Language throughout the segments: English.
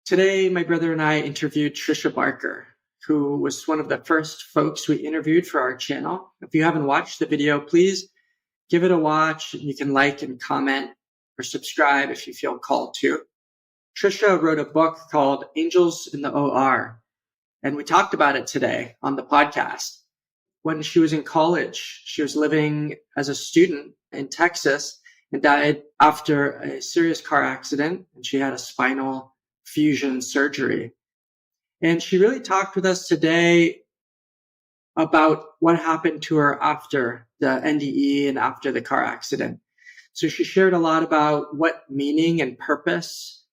Today, my brother and I interviewed Tricia Barker, who was one of the first folks we interviewed for our channel. If you haven't watched the video, please give it a watch. You can like and comment or subscribe if you feel called to. Tricia wrote a book called Angels in the OR, and we talked about it today on the podcast. When she was in college, she was living as a student in Texas and died after a serious car accident, and she had a spinal fusion surgery. And she really talked with us today about what happened to her after the NDE and after the car accident. So she shared a lot about what meaning and purpose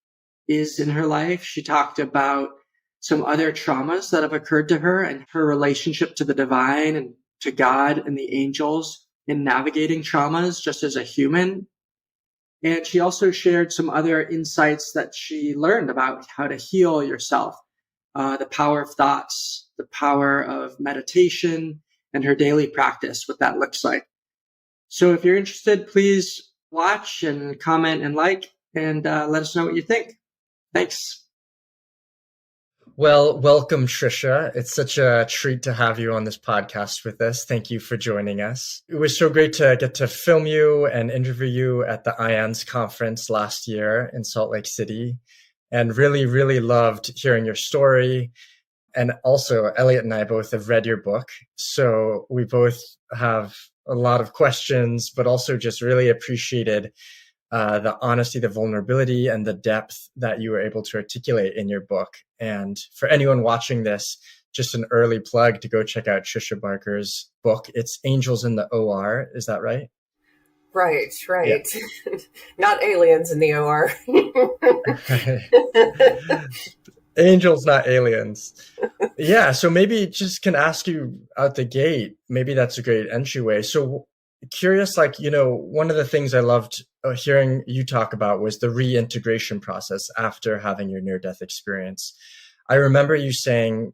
is in her life. She talked about some other traumas that have occurred to her and her relationship to the divine and to God and the angels in navigating traumas just as a human. And she also shared some other insights that she learned about how to heal yourself, the power of thoughts, the power of meditation, and her daily practice, what that looks like. So if you're interested, please watch and comment and like, and let us know what you think. Thanks. Well, welcome, Tricia. It's such a treat to have you on this podcast with us. Thank you for joining us. It was so great to get to film you and interview you at the IANS conference last year in Salt Lake City, and really, really loved hearing your story. And also, Elliot and I both have read your book, so we both have a lot of questions, but also just really appreciated the honesty, the vulnerability, and the depth that you were able to articulate in your book. And for anyone watching this, just an early plug to go check out Tricia Barker's book. It's Angels in the OR. Is that right? Right. Yeah. Not aliens in the OR. Angels, not aliens. Yeah. So maybe just can ask you out the gate, maybe that's a great entryway. So curious, one of the things I loved hearing you talk about was the reintegration process after having your near-death experience. I remember you saying,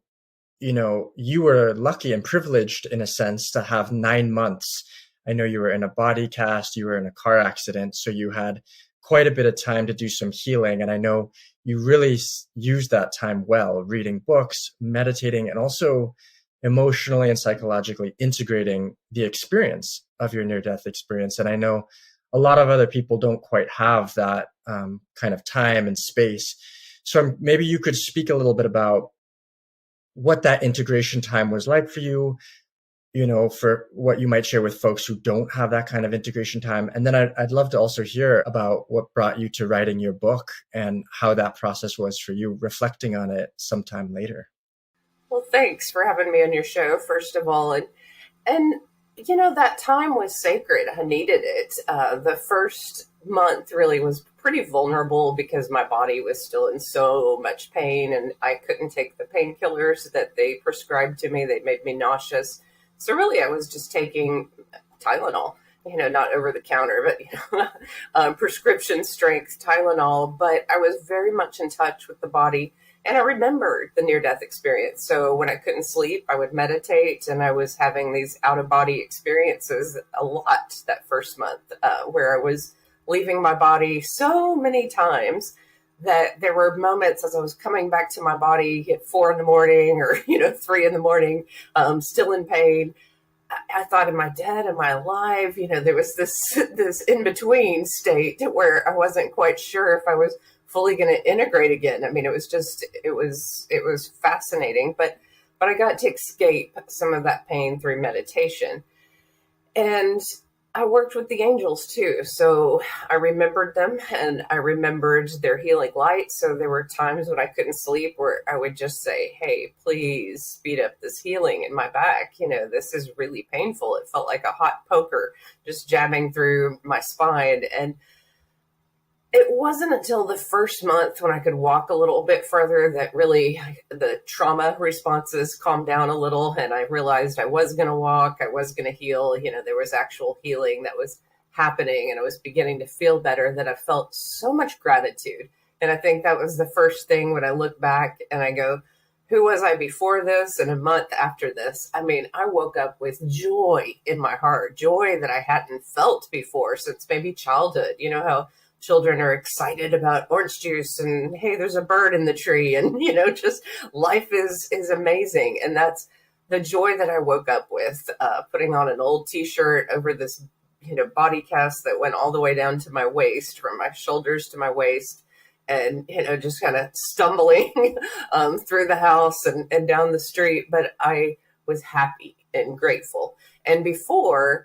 you were lucky and privileged in a sense to have 9 months. I know you were in a body cast, you were in a car accident, so you had quite a bit of time to do some healing. And I know you really used that time well, reading books, meditating, and also emotionally and psychologically integrating the experience of your near-death experience. And I know a lot of other people don't quite have that kind of time and space. So maybe you could speak a little bit about what that integration time was like for you, for what you might share with folks who don't have that kind of integration time. And then I'd love to also hear about what brought you to writing your book and how that process was for you, reflecting on it sometime later. Well, thanks for having me on your show, first of all. And that time was sacred. I needed it. The first month really was pretty vulnerable because my body was still in so much pain and I couldn't take the painkillers that they prescribed to me. They made me nauseous. So really, I was just taking Tylenol, not over the counter, but, prescription strength Tylenol. But I was very much in touch with the body. And I remembered the near-death experience. So when I couldn't sleep, I would meditate, and I was having these out-of-body experiences a lot that first month, where I was leaving my body so many times that there were moments as I was coming back to my body at 4 a.m. or 3 a.m, still in pain. I thought, am I dead? Am I alive? There was this in-between state where I wasn't quite sure if I was fully going to integrate again. I mean, it was fascinating, but I got to escape some of that pain through meditation. And I worked with the angels too. So I remembered them and I remembered their healing light. So there were times when I couldn't sleep where I would just say, hey, please speed up this healing in my back. This is really painful. It felt like a hot poker just jabbing through my spine. And it wasn't until the first month when I could walk a little bit further that really the trauma responses calmed down a little. And I realized I was going to walk, I was going to heal. There was actual healing that was happening and I was beginning to feel better, that I felt so much gratitude. And I think that was the first thing when I look back and I go, who was I before this and a month after this? I mean, I woke up with joy in my heart, joy that I hadn't felt before since maybe childhood. How children are excited about orange juice and, hey, there's a bird in the tree. And, just life is amazing. And that's the joy that I woke up with, putting on an old t-shirt over this, body cast that went all the way down to my waist, from my shoulders to my waist. And, just kind of stumbling through the house and down the street. But I was happy and grateful. And before,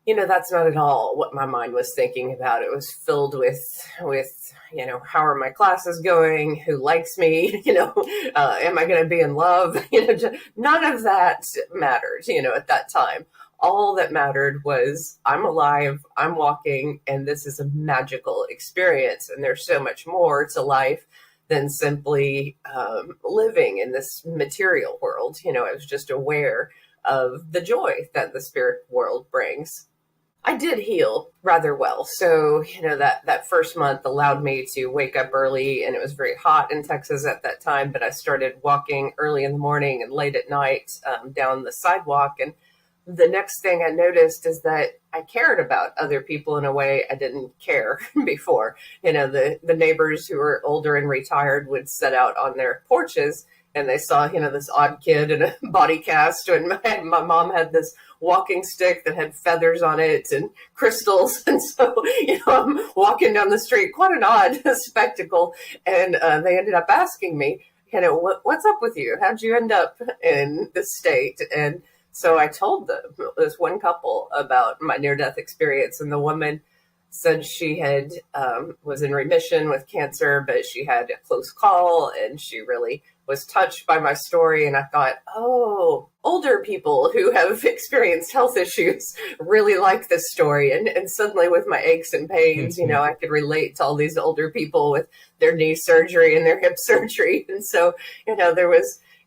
that's not at all what my mind was thinking about. It was filled with, how are my classes going? Who likes me? Am I going to be in love? None of that mattered, at that time. All that mattered was I'm alive, I'm walking, and this is a magical experience. And there's so much more to life than simply living in this material world. I was just aware of the joy that the spirit world brings. I did heal rather well. So, that first month allowed me to wake up early, and it was very hot in Texas at that time, but I started walking early in the morning and late at night down the sidewalk. And the next thing I noticed is that I cared about other people in a way I didn't care before. The neighbors who were older and retired would set out on their porches, and they saw, this odd kid in a body cast. And my mom had this walking stick that had feathers on it and crystals. And so, I'm walking down the street, quite an odd spectacle. And they ended up asking me, what's up with you? How'd you end up in this state? And so I told them, this one couple, about my near-death experience, and the woman said she had was in remission with cancer, but she had a close call, and she really was touched by my story. And I thought, oh, older people who have experienced health issues really like this story. And suddenly, with my aches and pains, I could relate to all these older people with their knee surgery and their hip surgery. And so,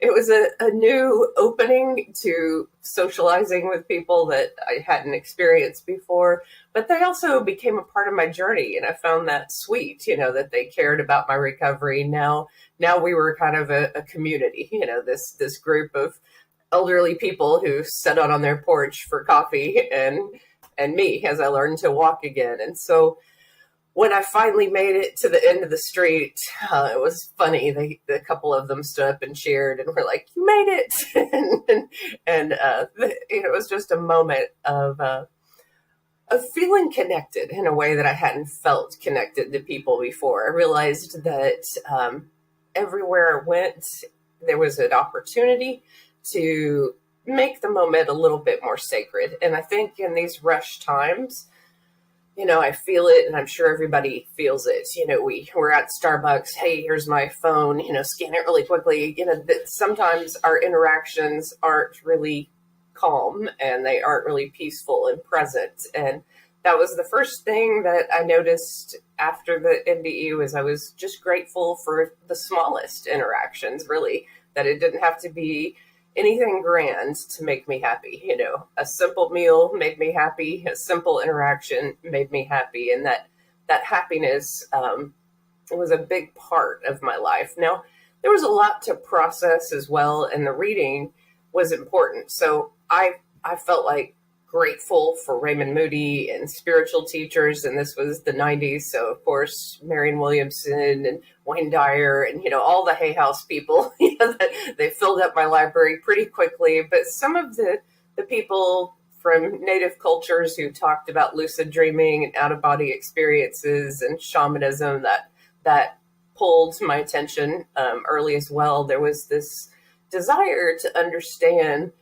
it was a new opening to socializing with people that I hadn't experienced before, but they also became a part of my journey. And I found that sweet, that they cared about my recovery. Now we were kind of a community, this group of elderly people who sat out on their porch for coffee, and me as I learned to walk again. And so when I finally made it to the end of the street, it was funny. A couple of them stood up and cheered and were like, "You made it!" and it was just a moment of feeling connected in a way that I hadn't felt connected to people before. I realized that everywhere I went, there was an opportunity to make the moment a little bit more sacred. And I think in these rush times, I feel it, and I'm sure everybody feels it. We're at Starbucks. Hey, here's my phone, scan it really quickly. That sometimes our interactions aren't really calm, and they aren't really peaceful and present. And that was the first thing that I noticed after the NDE, was I was just grateful for the smallest interactions, really, that it didn't have to be anything grand to make me happy. A simple meal made me happy. A simple interaction made me happy. And that happiness was a big part of my life. Now, there was a lot to process as well, and the reading was important. So I felt like grateful for Raymond Moody and spiritual teachers. And this was the 90s. So, of course, Marianne Williamson and Wayne Dyer and, all the Hay House people, they filled up my library pretty quickly. But some of the people from native cultures who talked about lucid dreaming and out-of-body experiences and shamanism, that pulled my attention early as well. There was this desire to understand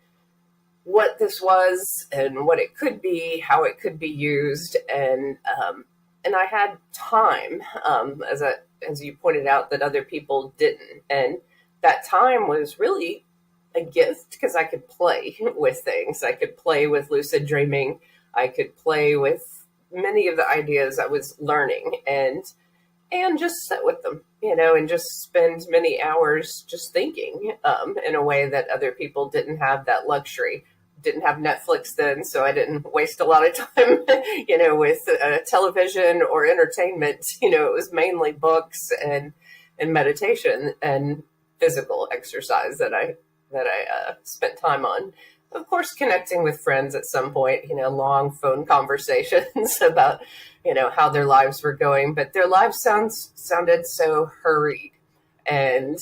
what this was and what it could be, how it could be used. And I had time, as you pointed out, that other people didn't. And that time was really a gift, because I could play with things. I could play with lucid dreaming. I could play with many of the ideas I was learning, and just sit with them, and just spend many hours just thinking in a way that other people didn't have that luxury. Didn't have Netflix then, so I didn't waste a lot of time, with television or entertainment. It was mainly books and meditation and physical exercise that I spent time on. of course, connecting with friends at some point, long phone conversations about, how their lives were going, but their lives sounded so hurried and,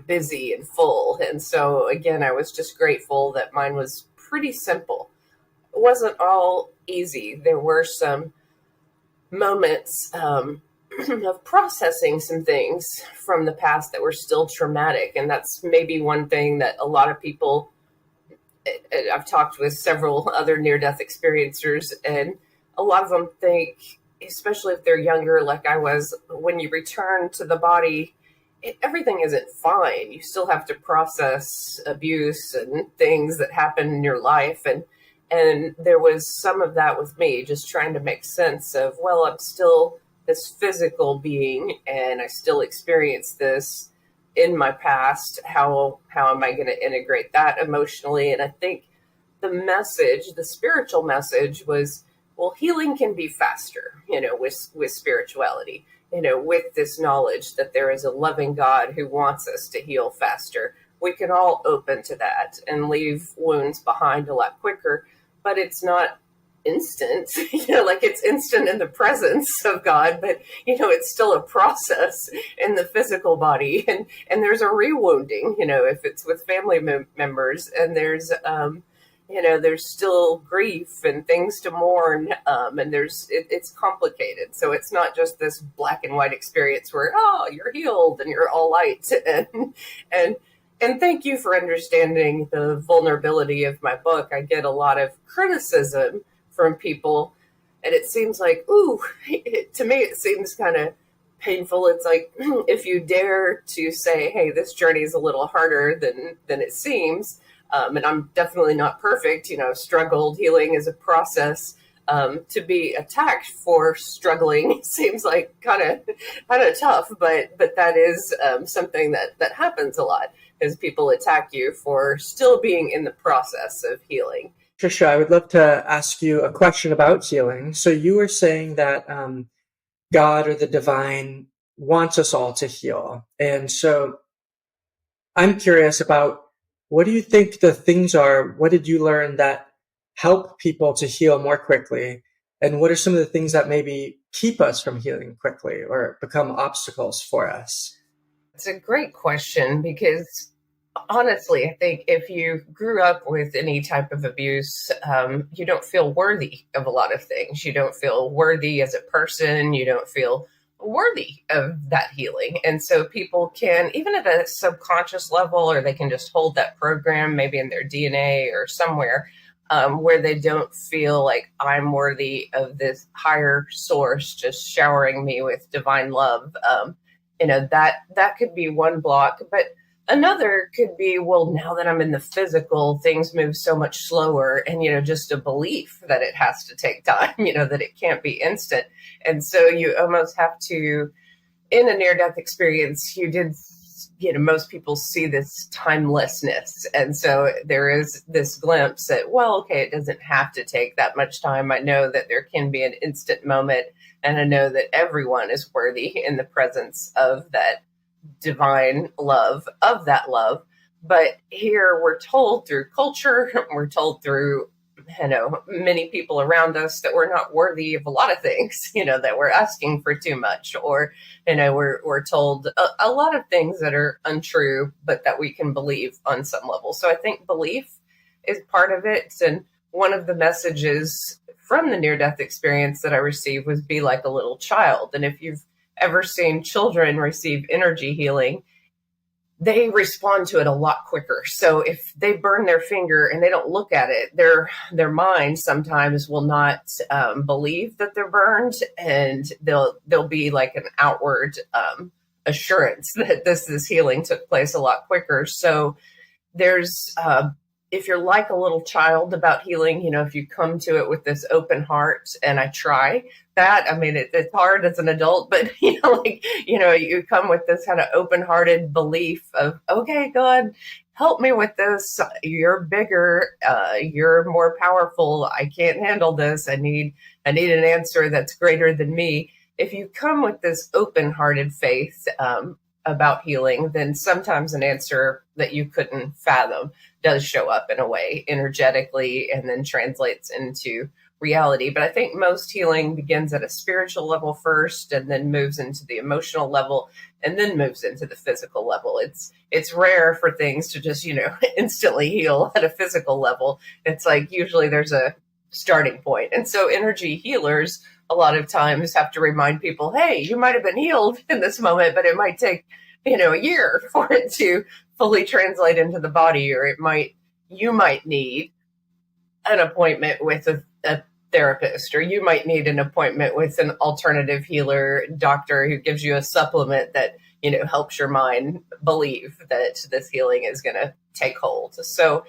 busy and full. And so again, I was just grateful that mine was pretty simple. It wasn't all easy. There were some moments of processing some things from the past that were still traumatic. And that's maybe one thing that a lot of people, I've talked with several other near-death experiencers, and a lot of them think, especially if they're younger, like I was, when you return to the body, everything isn't fine. You still have to process abuse and things that happen in your life. And there was some of that with me, just trying to make sense of, well, I'm still this physical being and I still experience this in my past. How am I going to integrate that emotionally? And I think the spiritual message was, well, healing can be faster, with spirituality, with this knowledge that there is a loving God who wants us to heal faster. We can all open to that and leave wounds behind a lot quicker, but it's not instant, like it's instant in the presence of God, but, it's still a process in the physical body. And there's a rewounding, if it's with family members, and there's still grief and things to mourn. And it's complicated. So it's not just this black and white experience where, oh, you're healed and you're all light. And thank you for understanding the vulnerability of my book. I get a lot of criticism from people, and it seems like, to me, it seems kind of painful. It's like, if you dare to say, hey, this journey is a little harder than it seems. And I'm definitely not perfect. I've struggled. Healing is a process. To be attacked for struggling seems like kind of tough, but that is something that happens a lot, is people attack you for still being in the process of healing. Tricia, I would love to ask you a question about healing. So you were saying that God or the divine wants us all to heal. And so I'm curious about, what do you think the things are? What did you learn that help people to heal more quickly? And what are some of the things that maybe keep us from healing quickly or become obstacles for us? It's a great question, because honestly, I think if you grew up with any type of abuse, you don't feel worthy of a lot of things. You don't feel worthy as a person. You don't feel worthy of that healing. And so people can, even at a subconscious level, or they can just hold that program maybe in their DNA or somewhere, where they don't feel like I'm worthy of this higher source just showering me with divine love. That could be one block. But another could be, well, now that I'm in the physical, things move so much slower, and, just a belief that it has to take time, that it can't be instant. And so you almost have to, in a near-death experience, most people see this timelessness. And so there is this glimpse that, well, okay, it doesn't have to take that much time. I know that there can be an instant moment, and I know that everyone is worthy in the presence of that divine love, of that love. But here we're told through culture, we're told through, many people around us, that we're not worthy of a lot of things, that we're asking for too much, or, we're told a lot of things that are untrue, but that we can believe on some level. So I think belief is part of it. And one of the messages from the near-death experience that I received was, be like a little child. And if you've ever seen children receive energy healing, they respond to it a lot quicker. So if they burn their finger and they don't look at it, their mind sometimes will not believe that they're burned, and they'll be like an outward assurance that this healing took place a lot quicker. So there's if you're like a little child about healing, if you come to it with this open heart, and I try that, it's hard as an adult, but, you come with this kind of open-hearted belief of, okay, God, help me with this. You're bigger. You're more powerful. I can't handle this. I need an answer that's greater than me. If you come with this open-hearted faith, about healing, then sometimes an answer that you couldn't fathom does show up in a way energetically and then translates into reality. But I think most healing begins at a spiritual level first and then moves into the emotional level and then moves into the physical level. It's rare for things to just, instantly heal at a physical level. It's like usually there's a starting point. And so energy healers a lot of times have to remind people, hey, you might have been healed in this moment, but it might take, a year for it to fully translate into the body, or you might need an appointment with a therapist, or you might need an appointment with an alternative healer doctor who gives you a supplement that, helps your mind believe that this healing is going to take hold. So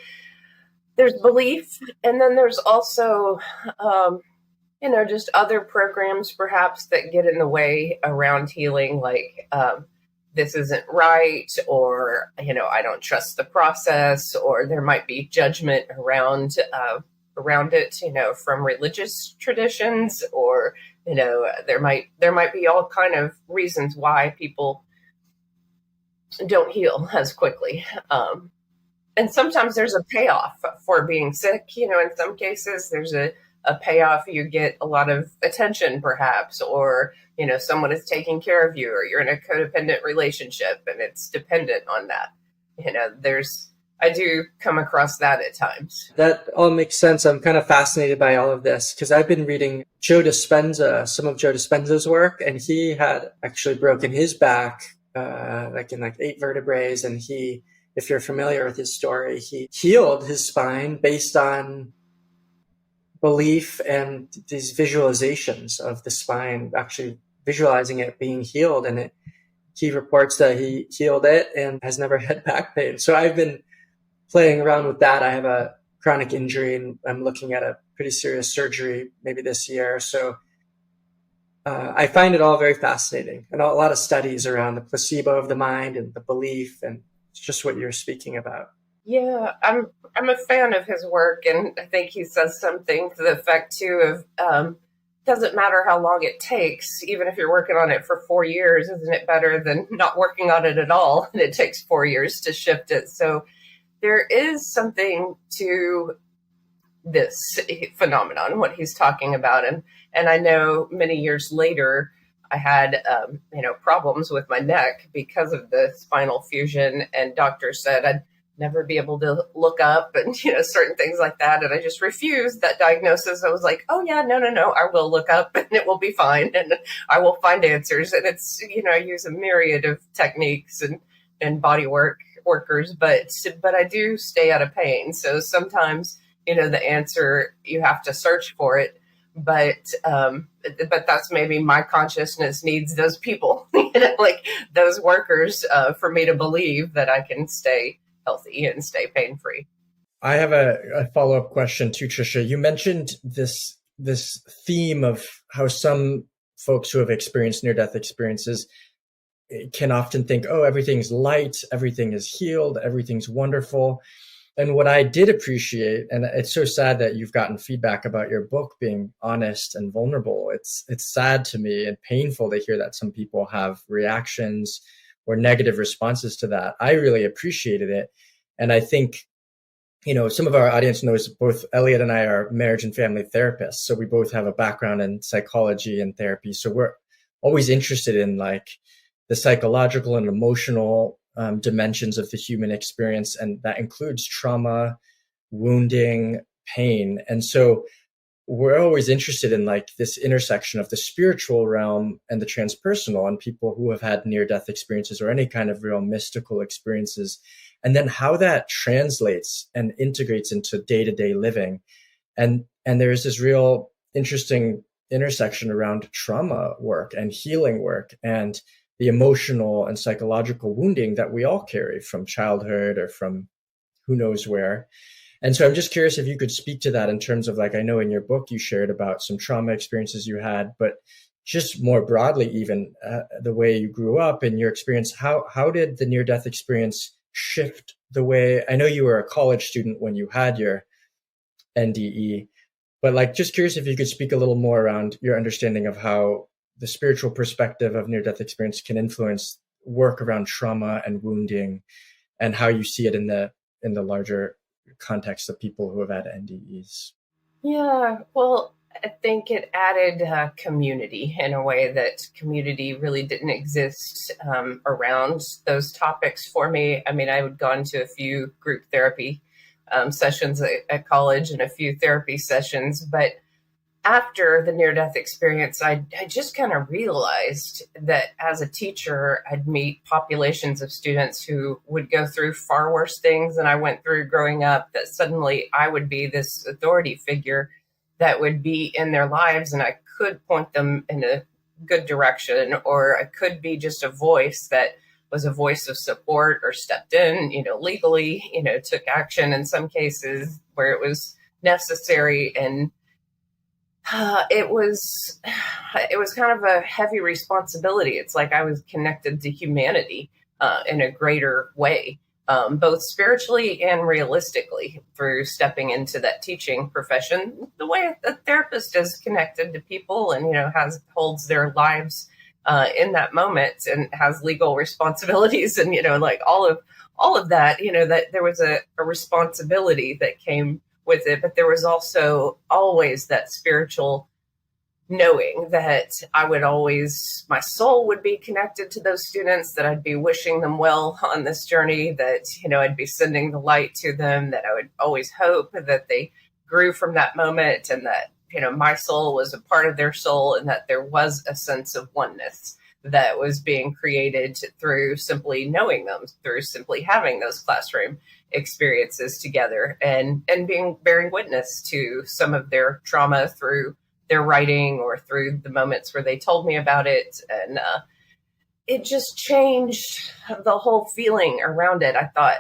there's belief. And then there's also, just other programs perhaps that get in the way around healing, like, this isn't right, or, I don't trust the process, or there might be judgment around it, from religious traditions, or, there might be all kind of reasons why people don't heal as quickly. And sometimes there's a payoff for being sick. In some cases there's a payoff. You get a lot of attention perhaps, or, someone is taking care of you, or you're in a codependent relationship and it's dependent on that. I do come across that at times. That all makes sense. I'm kind of fascinated by all of this because I've been reading some of Joe Dispenza's work, and he had actually broken his back, in 8 vertebrae. And if you're familiar with his story, he healed his spine based on belief and these visualizations of the spine, actually visualizing it being healed. And he reports that he healed it and has never had back pain. So I've been playing around with that. I have a chronic injury and I'm looking at a pretty serious surgery maybe this year. So I find it all very fascinating, and a lot of studies around the placebo of the mind and the belief, and it's just what you're speaking about. Yeah, I'm a fan of his work, and I think he says something to the effect too of doesn't matter how long it takes, even if you're working on it for 4 years, isn't it better than not working on it at all? And it takes 4 years to shift it. So there is something to this phenomenon, what he's talking about. And I know many years later, I had, problems with my neck because of the spinal fusion, and doctors said I'd never be able to look up and, certain things like that. And I just refused that diagnosis. I was like, oh yeah, no, I will look up and it will be fine. And I will find answers. And it's, I use a myriad of techniques and body workers, but I do stay out of pain. So sometimes, the answer, you have to search for it. But that's maybe my consciousness needs those people, like those workers, for me to believe that I can stay healthy and stay pain-free. I have a follow-up question too, Tricia. You mentioned this theme of how some folks who have experienced near-death experiences can often think, oh, everything's light, everything is healed, everything's wonderful. And what I did appreciate, and it's so sad that you've gotten feedback about your book being honest and vulnerable. It's sad to me and painful to hear that some people have reactions or negative responses to that. I really appreciated it. And I think, some of our audience knows both Elliot and I are marriage and family therapists. So we both have a background in psychology and therapy. So we're always interested in the psychological and emotional dimensions of the human experience. And that includes trauma, wounding, pain. And so we're always interested in this intersection of the spiritual realm and the transpersonal, and people who have had near-death experiences or any kind of real mystical experiences, and then how that translates and integrates into day-to-day living. And there's this real interesting intersection around trauma work and healing work and the emotional and psychological wounding that we all carry from childhood or from who knows where. And so I'm just curious if you could speak to that in terms of I know in your book you shared about some trauma experiences you had, but just more broadly, even the way you grew up and your experience, how did the near-death experience shift the way, I know you were a college student when you had your NDE, but just curious if you could speak a little more around your understanding of how the spiritual perspective of near-death experience can influence work around trauma and wounding, and how you see it in the larger context of people who have had NDEs. Yeah, well, I think it added community in a way that community really didn't exist around those topics for me. I mean, I had gone to a few group therapy sessions at college and a few therapy sessions, but after the near-death experience, I just kind of realized that as a teacher, I'd meet populations of students who would go through far worse things than I went through growing up, that suddenly I would be this authority figure that would be in their lives, and I could point them in a good direction, or I could be just a voice that was a voice of support, or stepped in, legally, took action in some cases where it was necessary. And it was kind of a heavy responsibility. It's like I was connected to humanity in a greater way, both spiritually and realistically, through stepping into that teaching profession, the way a therapist is connected to people and, holds their lives in that moment and has legal responsibilities and, like all of that, that there was a responsibility that came with it, but there was also always that spiritual knowing that I would always, my soul would be connected to those students, that I'd be wishing them well on this journey, that, I'd be sending the light to them, that I would always hope that they grew from that moment, and that, my soul was a part of their soul, and that there was a sense of oneness that was being created through simply knowing them, through simply having those classroom experiences together, and bearing witness to some of their trauma through their writing or through the moments where they told me about it. And it just changed the whole feeling around it. I thought,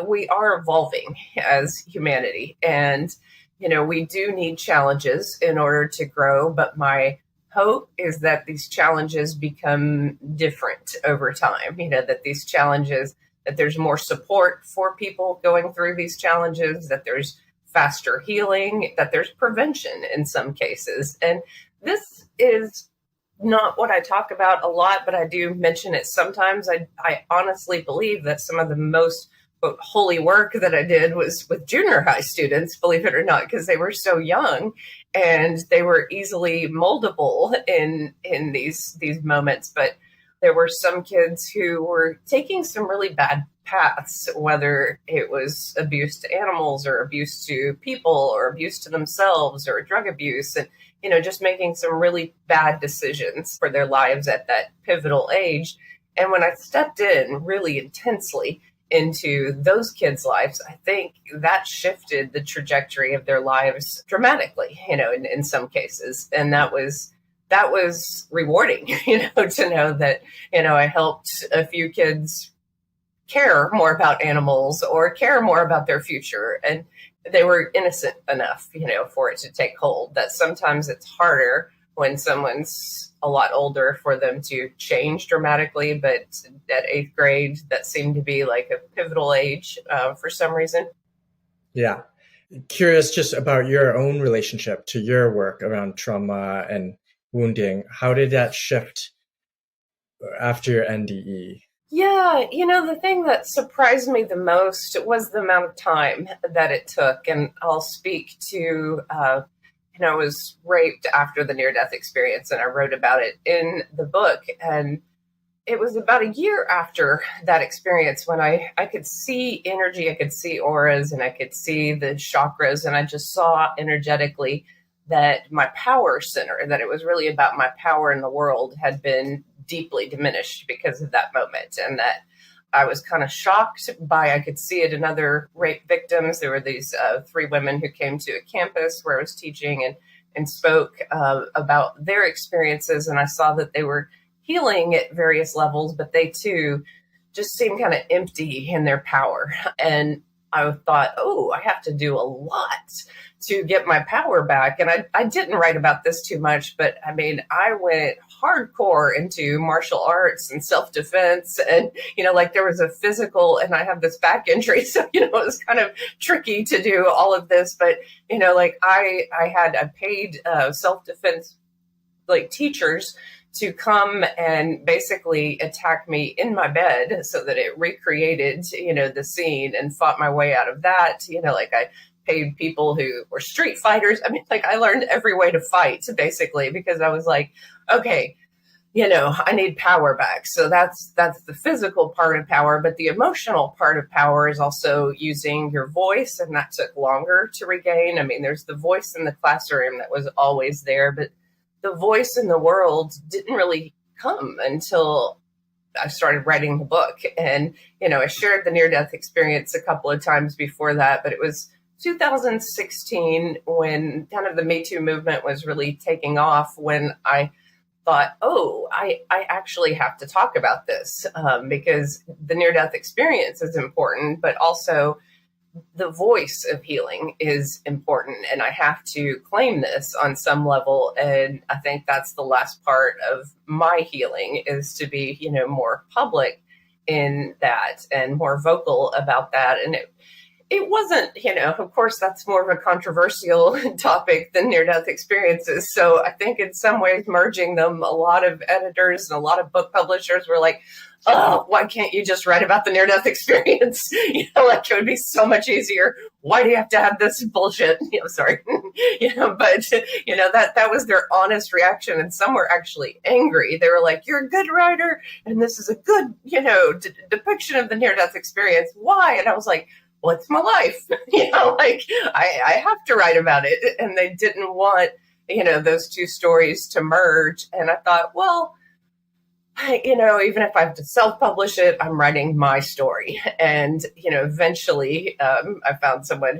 we are evolving as humanity, and we do need challenges in order to grow, but my hope is that these challenges become different over time, that these challenges, that there's more support for people going through these challenges, that there's faster healing, that there's prevention in some cases. And this is not what I talk about a lot, but I do mention it sometimes. I honestly believe that some of the most quote, holy work that I did was with junior high students, believe it or not, because they were so young and they were easily moldable in these moments. But there were some kids who were taking some really bad paths, whether it was abuse to animals or abuse to people or abuse to themselves or drug abuse, and just making some really bad decisions for their lives at that pivotal age. And when I stepped in really intensely into those kids' lives, I think that shifted the trajectory of their lives dramatically, in some cases. And that was rewarding, to know that, I helped a few kids care more about animals or care more about their future. And they were innocent enough, for it to take hold. That sometimes it's harder when someone's a lot older for them to change dramatically. But at 8th grade, that seemed to be like a pivotal age for some reason. Yeah. Curious just about your own relationship to your work around trauma and wounding. How did that shift after your NDE? Yeah, the thing that surprised me the most was the amount of time that it took. And I'll speak to, I was raped after the near-death experience, and I wrote about it in the book. And it was about a year after that experience when I could see energy, I could see auras, and I could see the chakras. And I just saw energetically that my power center, that it was really about my power in the world, had been deeply diminished because of that moment. And that I was kind of shocked by, I could see it in other rape victims. There were these 3 women who came to a campus where I was teaching and spoke about their experiences. And I saw that they were healing at various levels, but they too just seemed kind of empty in their power. And I thought, oh, I have to do a lot to get my power back. And I didn't write about this too much, but I mean, I went hardcore into martial arts and self-defense. And, like there was a physical, and I have this back injury. So, it was kind of tricky to do all of this. But, like I paid self-defense like teachers to come and basically attack me in my bed so that it recreated, the scene and fought my way out of that. Like I paid people who were street fighters. I mean, like I learned every way to fight basically because I was like, okay, I need power back. So that's the physical part of power, but the emotional part of power is also using your voice, and that took longer to regain. I mean, there's the voice in the classroom that was always there, but the voice in the world didn't really come until I started writing the book. And, I shared the near-death experience a couple of times before that, but it was 2016 when kind of the Me Too movement was really taking off, when I thought, oh, I actually have to talk about this because the near-death experience is important, but also the voice of healing is important, and I have to claim this on some level. And I think that's the last part of my healing, is to be, more public in that and more vocal about that. And it wasn't, of course, that's more of a controversial topic than near-death experiences. So I think in some ways merging them, a lot of editors and a lot of book publishers were like, oh, why can't you just write about the near-death experience? Like it would be so much easier. Why do you have to have this bullshit? Sorry. But, that was their honest reaction. And some were actually angry. They were like, you're a good writer, and this is a good, depiction of the near-death experience. Why? And I was like, well, it's my life. Like I have to write about it. And they didn't want, those two stories to merge. And I thought, well, even if I have to self-publish it, I'm writing my story. And, eventually I found someone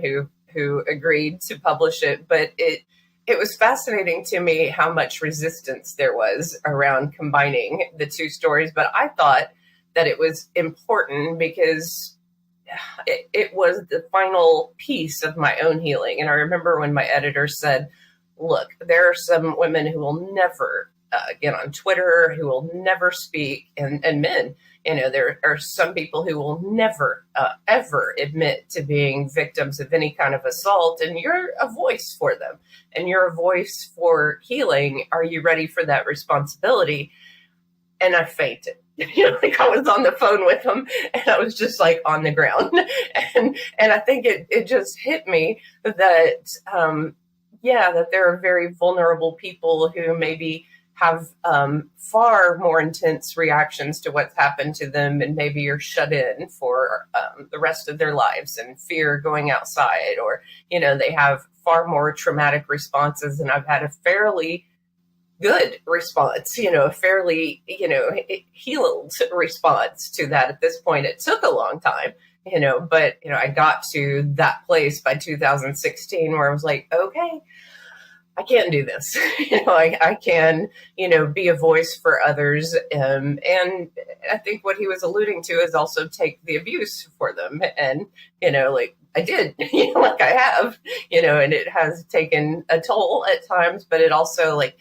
who agreed to publish it. But it was fascinating to me how much resistance there was around combining the two stories. But I thought that it was important because it was the final piece of my own healing. And I remember when my editor said, look, there are some women who will never get on Twitter, who will never speak, and men, there are some people who will never, ever admit to being victims of any kind of assault. And you're a voice for them, and you're a voice for healing. Are you ready for that responsibility? And I fainted. Like I was on the phone with him and I was just like on the ground. And I think it just hit me that, that there are very vulnerable people who maybe have far more intense reactions to what's happened to them, and maybe you're shut in for the rest of their lives and fear going outside, or, they have far more traumatic responses. And I've had a fairly good response, a fairly, healed response to that at this point. It took a long time, but, I got to that place by 2016 where I was like, okay, I can't do this. I can, be a voice for others. And I think what he was alluding to is also take the abuse for them. And, like I did, like I have, and it has taken a toll at times, but it also, like,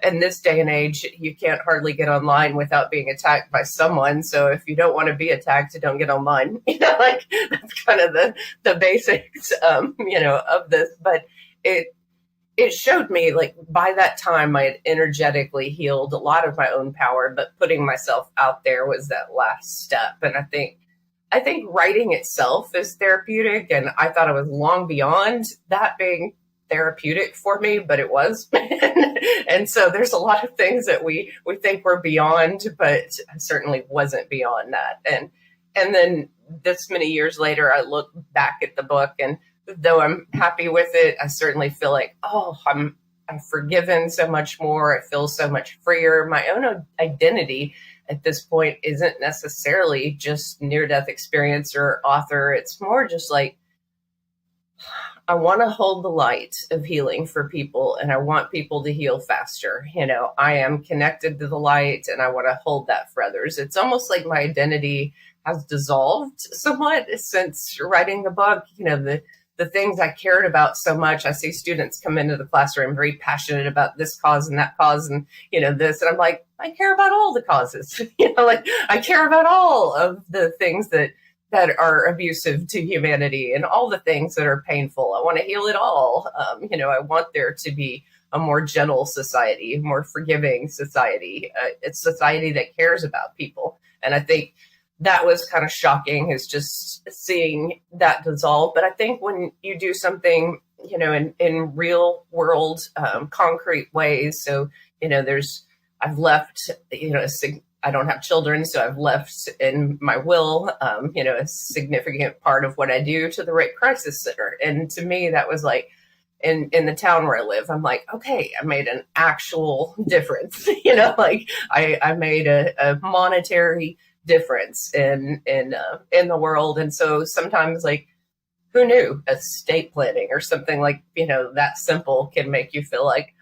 in this day and age, you can't hardly get online without being attacked by someone. So if you don't want to be attacked, don't get online. Like that's kind of the basics, of this. But it showed me, like, by that time I had energetically healed a lot of my own power, but putting myself out there was that last step. And I think writing itself is therapeutic, and I thought I was long beyond that being therapeutic for me, but it was. And so there's a lot of things that we think we're beyond, but I certainly wasn't beyond that. And then this many years later, I look back at the book, and though I'm happy with it, I certainly feel like, oh, I'm forgiven so much more. I feel so much freer. My own identity at this point isn't necessarily just near-death experience or author. It's more just like, I want to hold the light of healing for people, and I want people to heal faster. I am connected to the light, and I want to hold that for others. It's almost like my identity has dissolved somewhat since writing the book. The things I cared about so much. I see students come into the classroom very passionate about this cause and that cause and, this. And I'm like, I care about all the causes. Like I care about all of the things that are abusive to humanity and all the things that are painful. I want to heal it all. I want there to be a more gentle society, a more forgiving society. It's a society that cares about people. And I think that was kind of shocking, is just seeing that dissolve. But I think when you do something, in real world, concrete ways, so, I've left, I don't have children, so I've left in my will, a significant part of what I do to the Rape Crisis Center. And to me, that was like, in the town where I live, I'm like, okay, I made an actual difference. Like I made a monetary difference in the world. And so sometimes, like, who knew estate planning or something like, that simple can make you feel like,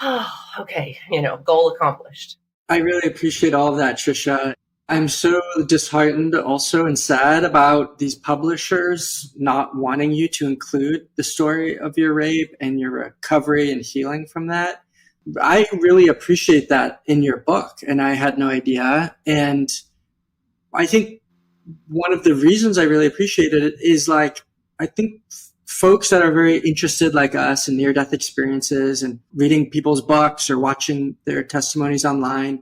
oh, okay, goal accomplished. I really appreciate all of that, Tricia. I'm so disheartened also and sad about these publishers not wanting you to include the story of your rape and your recovery and healing from that. I really appreciate that in your book, and I had no idea. And I think one of the reasons I really appreciated it is, like, I think folks that are very interested like us in near-death experiences and reading people's books or watching their testimonies online,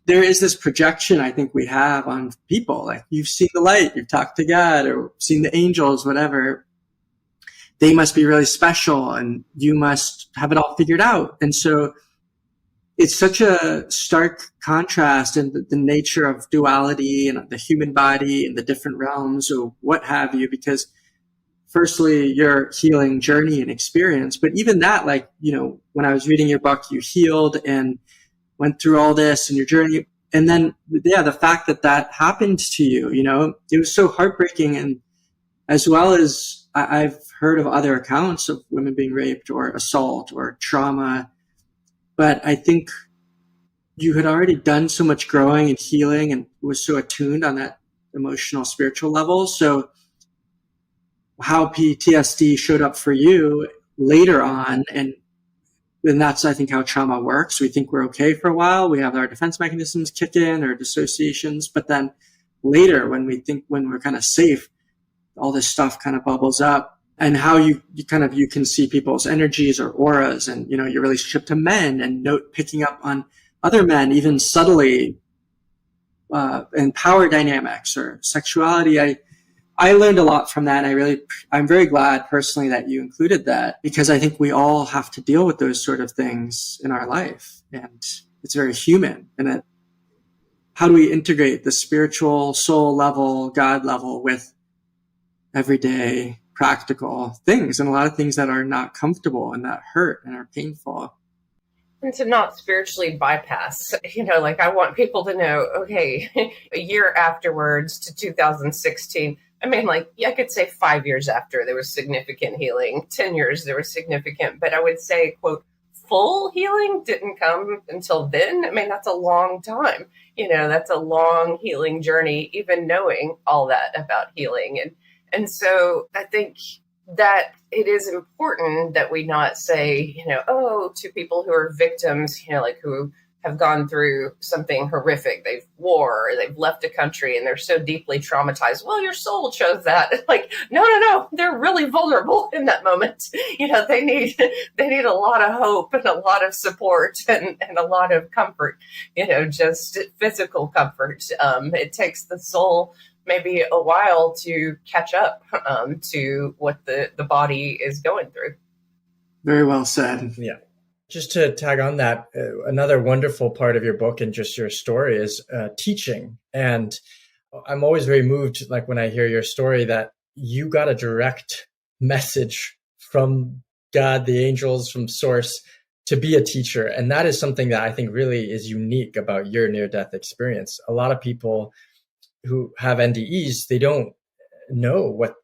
there is this projection I think we have on people. Like, you've seen the light, you've talked to God or seen the angels, whatever. They must be really special and you must have it all figured out. And so it's such a stark contrast in the nature of duality and the human body and the different realms or what have you, because firstly, your healing journey and experience, but even that, like, when I was reading your book, you healed and went through all this in your journey. And then, the fact that happened to you, it was so heartbreaking. And as well as I've heard of other accounts of women being raped or assault or trauma, but I think you had already done so much growing and healing and was so attuned on that emotional, spiritual level. So how PTSD showed up for you later on, and that's, I think, how trauma works. We think we're okay for a while. We have our defense mechanisms kick in or dissociations, but then later when we're kind of safe, all this stuff kind of bubbles up. And how you can see people's energies or auras and, your relationship to men and picking up on other men, even subtly, and power dynamics or sexuality. I learned a lot from that. And I'm very glad personally that you included that, because I think we all have to deal with those sort of things in our life, and it's very human. And how do we integrate the spiritual soul level, God level with everyday practical things, and a lot of things that are not comfortable and that hurt and are painful. And to not spiritually bypass, like, I want people to know, okay, a year afterwards to 2016, I mean, like, I could say 5 years after, there was significant healing. 10 years, there was significant, but I would say, quote, full healing didn't come until then. I mean, that's a long time. That's a long healing journey, even knowing all that about healing. And so I think that it is important that we not say, to people who are victims, like, who have gone through something horrific, they've war, or they've left a country and they're so deeply traumatized. Well, your soul chose that. Like, no, they're really vulnerable in that moment. They need a lot of hope and a lot of support and a lot of comfort, just physical comfort. It takes the soul maybe a while to catch up to what the body is going through. Very well said. Yeah. Just to tag on that, another wonderful part of your book and just your story is teaching. And I'm always very moved, like, when I hear your story, that you got a direct message from God, the angels, from Source, to be a teacher. And that is something that I think really is unique about your near-death experience. A lot of people who have NDEs, they don't know what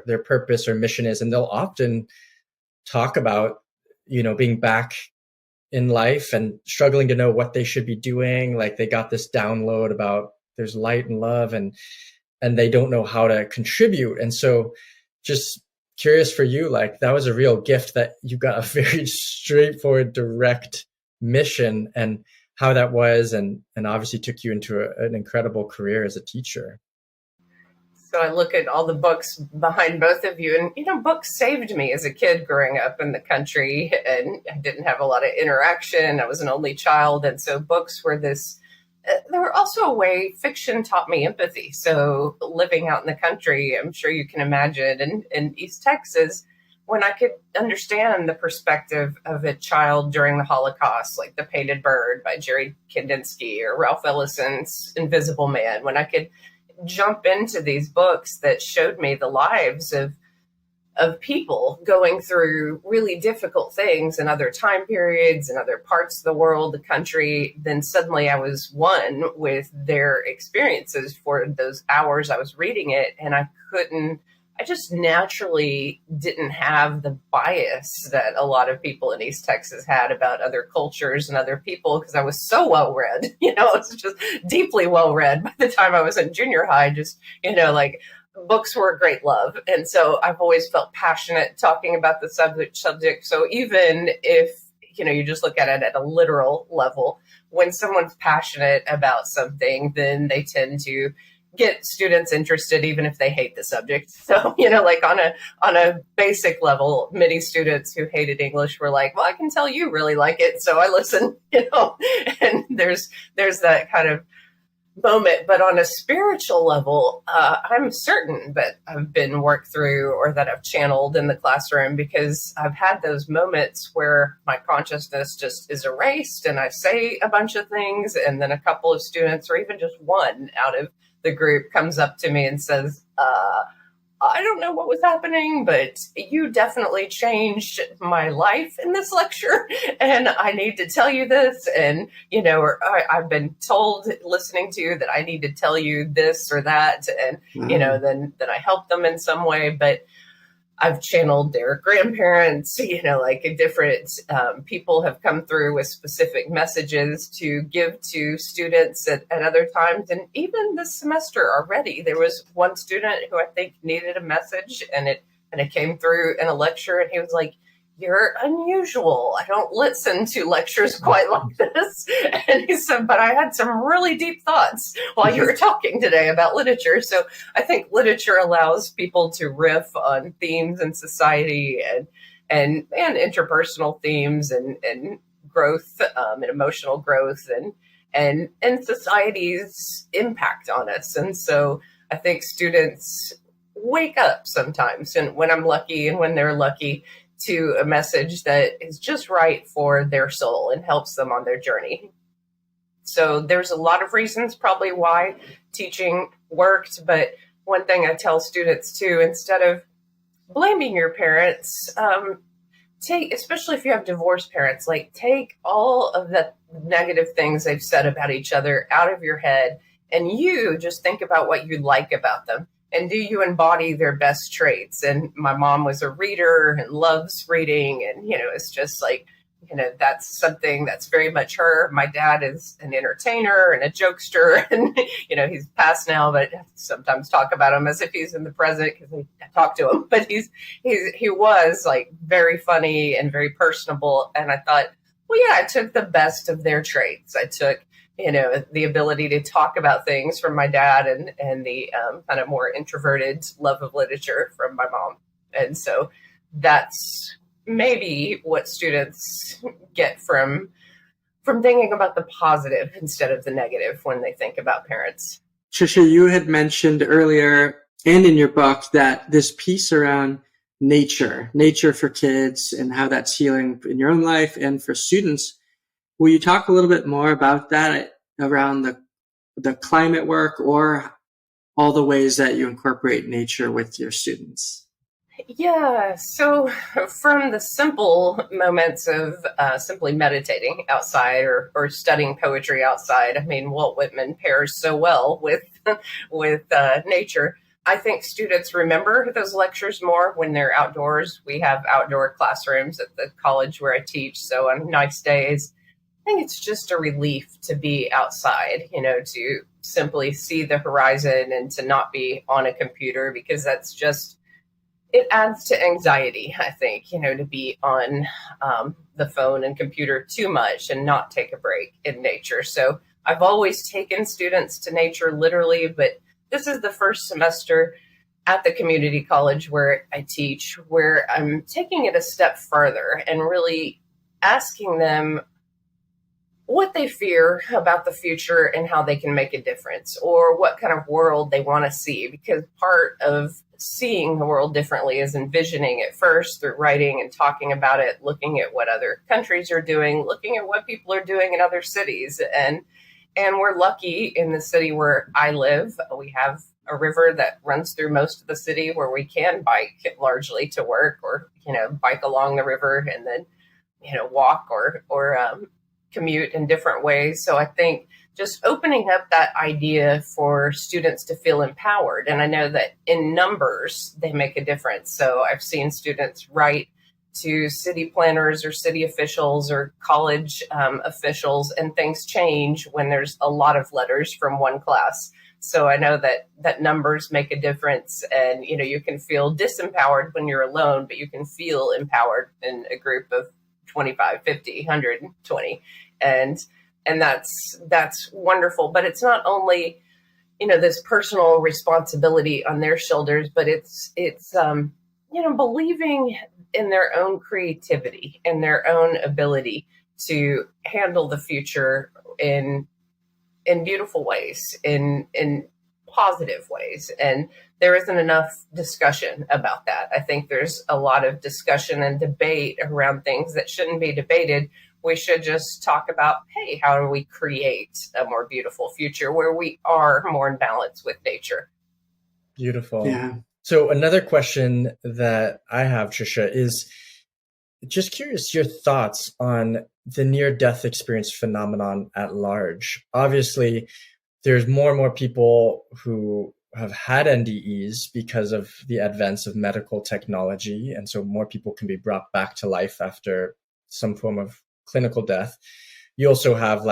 their purpose or mission is. And they'll often talk about, being back in life and struggling to know what they should be doing. Like, they got this download about there's light and love, and they don't know how to contribute. And so just curious for you, like, that was a real gift that you got a very straightforward, direct mission, and how that was, and obviously took you into an incredible career as a teacher. So I look at all the books behind both of you, and books saved me as a kid growing up in the country, and I didn't have a lot of interaction. I was an only child, and so books were this. They were also a way fiction taught me empathy. So living out in the country, I'm sure you can imagine, in East Texas, when I could understand the perspective of a child during the Holocaust, like The Painted Bird by Jerry Kandinsky or Ralph Ellison's Invisible Man, when I could jump into these books that showed me the lives of people going through really difficult things in other time periods and other parts of the world, the country, then suddenly I was one with their experiences for those hours I was reading it. And I just naturally didn't have the bias that a lot of people in East Texas had about other cultures and other people, because I was so well read. I was just deeply well read by the time I was in junior high. Just, like, books were a great love. And so I've always felt passionate talking about the subject. So even if, you just look at it at a literal level, when someone's passionate about something, then they tend to get students interested, even if they hate the subject. So, like on a basic level, many students who hated English were like, well, I can tell you really like it. So I listen, and there's that kind of moment. But on a spiritual level, I'm certain that I've been worked through or that I've channeled in the classroom, because I've had those moments where my consciousness just is erased and I say a bunch of things, and then a couple of students, or even just one out of the group, comes up to me and says, I don't know what was happening, but you definitely changed my life in this lecture, and I need to tell you this. And, or I've been told listening to you that I need to tell you this or that. And, then I help them in some way. But I've channeled their grandparents, like different people have come through with specific messages to give to students at other times. And even this semester already, there was one student who I think needed a message, and it came through in a lecture, and he was like, "You're unusual. I don't listen to lectures quite like this." And he said, "But I had some really deep thoughts while you were talking today about literature." So I think literature allows people to riff on themes in society and interpersonal themes and growth, and emotional growth and society's impact on us. And so I think students wake up sometimes, and when I'm lucky and when they're lucky, to a message that is just right for their soul and helps them on their journey. So there's a lot of reasons probably why teaching worked. But one thing I tell students too, instead of blaming your parents, especially if you have divorced parents, like take all of the negative things they've said about each other out of your head, and you just think about what you like about them. And do you embody their best traits? And my mom was a reader and loves reading. And, it's just like, that's something that's very much her. My dad is an entertainer and a jokester. And, he's passed now, but I sometimes talk about him as if he's in the present because I talk to him. But he was like very funny and very personable. And I thought, well, yeah, I took the best of their traits. I took the ability to talk about things from my dad and the kind of more introverted love of literature from my mom. And so that's maybe what students get from thinking about the positive instead of the negative when they think about parents. Tricia, you had mentioned earlier and in your book that this piece around nature for kids and how that's healing in your own life and for students. Will you talk a little bit more about that around the climate work or all the ways that you incorporate nature with your students? Yeah, so from the simple moments of simply meditating outside or studying poetry outside, I mean, Walt Whitman pairs so well with nature. I think students remember those lectures more when they're outdoors. We have outdoor classrooms at the college where I teach, so on nice days, I think it's just a relief to be outside, to simply see the horizon and to not be on a computer, because that's just, it adds to anxiety, I think, to be on the phone and computer too much and not take a break in nature. So I've always taken students to nature literally, but this is the first semester at the community college where I teach, where I'm taking it a step further and really asking them what they fear about the future and how they can make a difference, or what kind of world they want to see. Because part of seeing the world differently is envisioning it first through writing and talking about it, looking at what other countries are doing, looking at what people are doing in other cities. And we're lucky in the city where I live. We have a river that runs through most of the city where we can bike largely to work, or, bike along the river and then, walk or commute in different ways. So I think just opening up that idea for students to feel empowered. And I know that in numbers, they make a difference. So I've seen students write to city planners or city officials or college officials, and things change when there's a lot of letters from one class. So I know that numbers make a difference, and you can feel disempowered when you're alone, but you can feel empowered in a group of 25, 50, 120. And that's wonderful. But it's not only, this personal responsibility on their shoulders, but it's believing in their own creativity and their own ability to handle the future in beautiful ways, in positive ways. And there isn't enough discussion about that. I think there's a lot of discussion and debate around things that shouldn't be debated. We should just talk about, hey, how do we create a more beautiful future where we are more in balance with nature? Beautiful. Yeah. So another question that I have, Tricia, is just curious your thoughts on the near-death experience phenomenon at large. Obviously, there's more and more people who have had NDEs because of the advance of medical technology. And so more people can be brought back to life after some form of clinical death. You also have,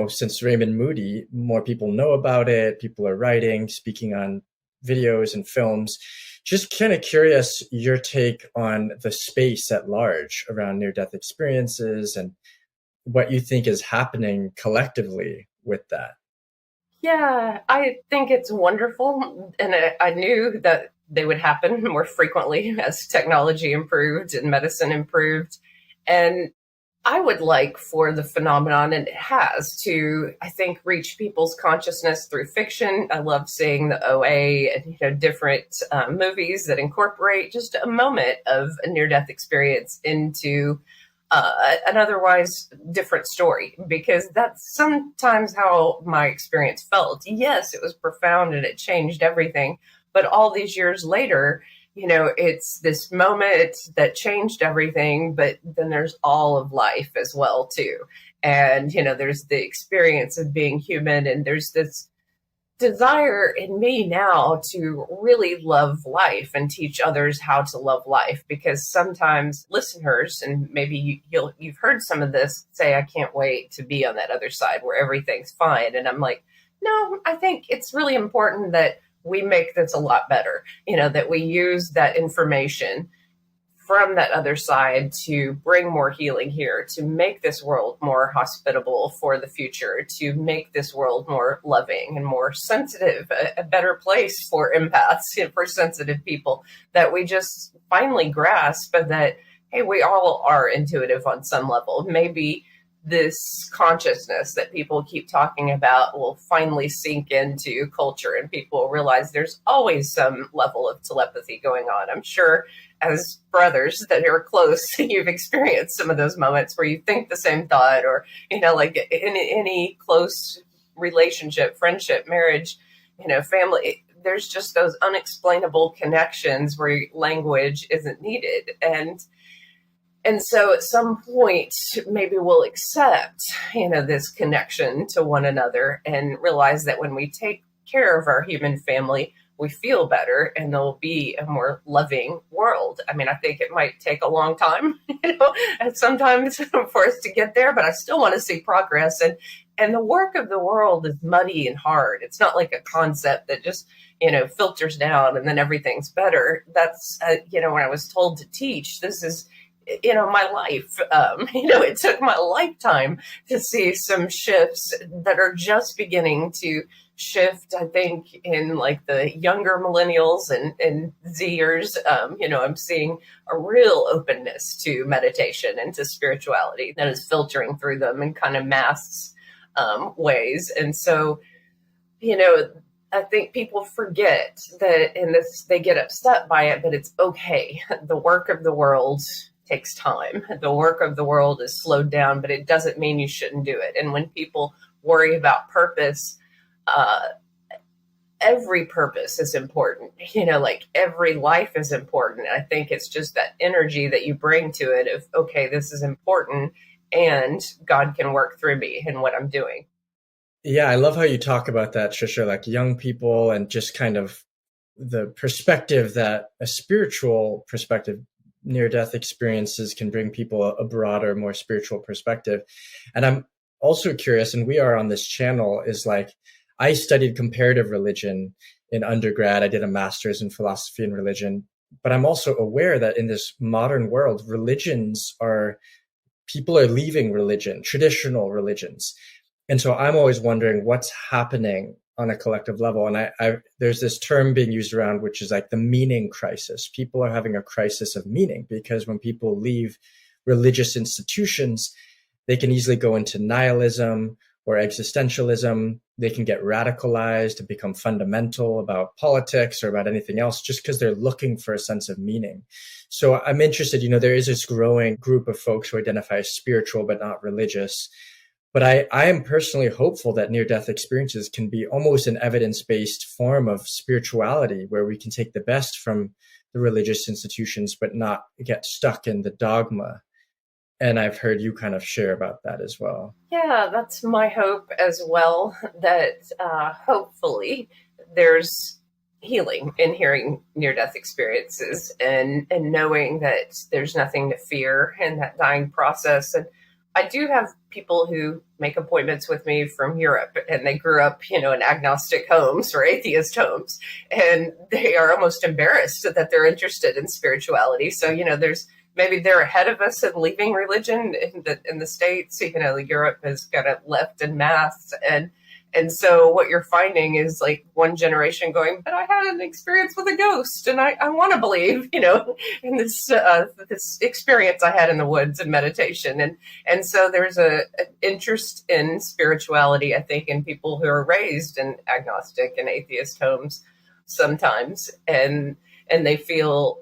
since Raymond Moody, more people know about it. People are writing, speaking on videos and films. Just kind of curious your take on the space at large around near-death experiences and what you think is happening collectively with that. Yeah, I think it's wonderful. And I knew that they would happen more frequently as technology improved and medicine improved. And I would like for the phenomenon, and it has, to, I think, reach people's consciousness through fiction. I love seeing the OA and different movies that incorporate just a moment of a near-death experience into an otherwise different story, because that's sometimes how my experience felt. Yes, it was profound and it changed everything, but all these years later, it's this moment that changed everything, but then there's all of life as well too. And, there's the experience of being human, and there's this desire in me now to really love life and teach others how to love life, because sometimes listeners, and maybe you've heard some of this, say, I can't wait to be on that other side where everything's fine. And I'm like, no, I think it's really important that we make this a lot better, that we use that information from that other side to bring more healing here, to make this world more hospitable for the future, to make this world more loving and more sensitive, a better place for empaths, for sensitive people, that we just finally grasp that, hey, we all are intuitive on some level. Maybe this consciousness that people keep talking about will finally sink into culture, and people will realize there's always some level of telepathy going on. I'm sure as brothers that are close, you've experienced some of those moments where you think the same thought, or, like in any close relationship, friendship, marriage, family, there's just those unexplainable connections where language isn't needed. And so at some point, maybe we'll accept, this connection to one another, and realize that when we take care of our human family, we feel better, and there'll be a more loving world. I mean, I think it might take a long time, and sometimes for us to get there, but I still want to see progress. And the work of the world is muddy and hard. It's not like a concept that just, filters down and then everything's better. That's, when I was told to teach, this is, my life. It took my lifetime to see some shifts that are just beginning to shift, I think, in like the younger millennials and Zers. I'm seeing a real openness to meditation and to spirituality that is filtering through them in kind of mass ways. And so, I think people forget that in this, they get upset by it, but it's okay. The work of the world takes time. The work of the world is slowed down, but it doesn't mean you shouldn't do it. And when people worry about purpose, every purpose is important, like every life is important. I think it's just that energy that you bring to it of, okay, this is important and God can work through me and what I'm doing. Yeah, I love how you talk about that, Tricia, like young people and just kind of the perspective that a spiritual perspective, near-death experiences can bring people a broader, more spiritual perspective. And I'm also curious, and we are on this channel, is like, I studied comparative religion in undergrad. I did a master's in philosophy and religion, but I'm also aware that in this modern world, people are leaving religion, traditional religions. And so I'm always wondering what's happening on a collective level. And there's this term being used around, which is like the meaning crisis. People are having a crisis of meaning because when people leave religious institutions, they can easily go into nihilism or existentialism. They can get radicalized and become fundamental about politics or about anything else just because they're looking for a sense of meaning. So I'm interested, there is this growing group of folks who identify as spiritual but not religious. But I am personally hopeful that near-death experiences can be almost an evidence-based form of spirituality where we can take the best from the religious institutions, but not get stuck in the dogma. And I've heard you kind of share about that as well. Yeah, that's my hope as well, that hopefully there's healing in hearing near-death experiences and knowing that there's nothing to fear in that dying process. And I do have people who make appointments with me from Europe, and they grew up, in agnostic homes or atheist homes, and they are almost embarrassed that they're interested in spirituality. So, maybe they're ahead of us in leaving religion in the States. Europe has kind of left en masse, and so what you're finding is like one generation going, but I had an experience with a ghost, and I want to believe, in this experience I had in the woods and meditation, and so there's an interest in spirituality, I think, in people who are raised in agnostic and atheist homes sometimes, and they feel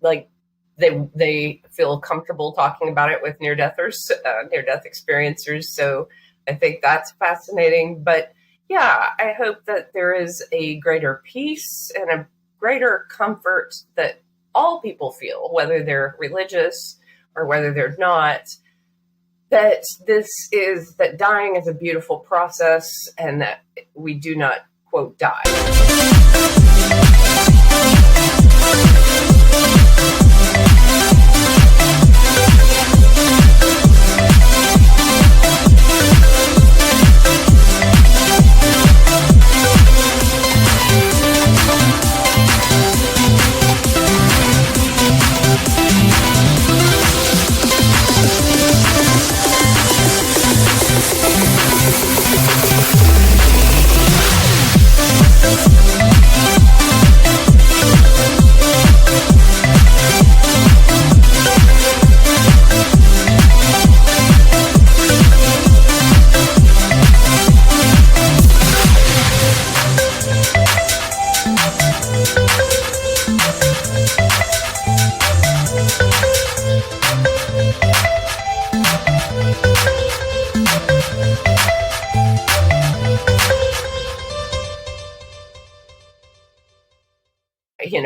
like they feel comfortable talking about it with near-death experiencers. So I think that's fascinating. But yeah, I hope that there is a greater peace and a greater comfort that all people feel, whether they're religious or whether they're not, that that dying is a beautiful process and that we do not, quote, die.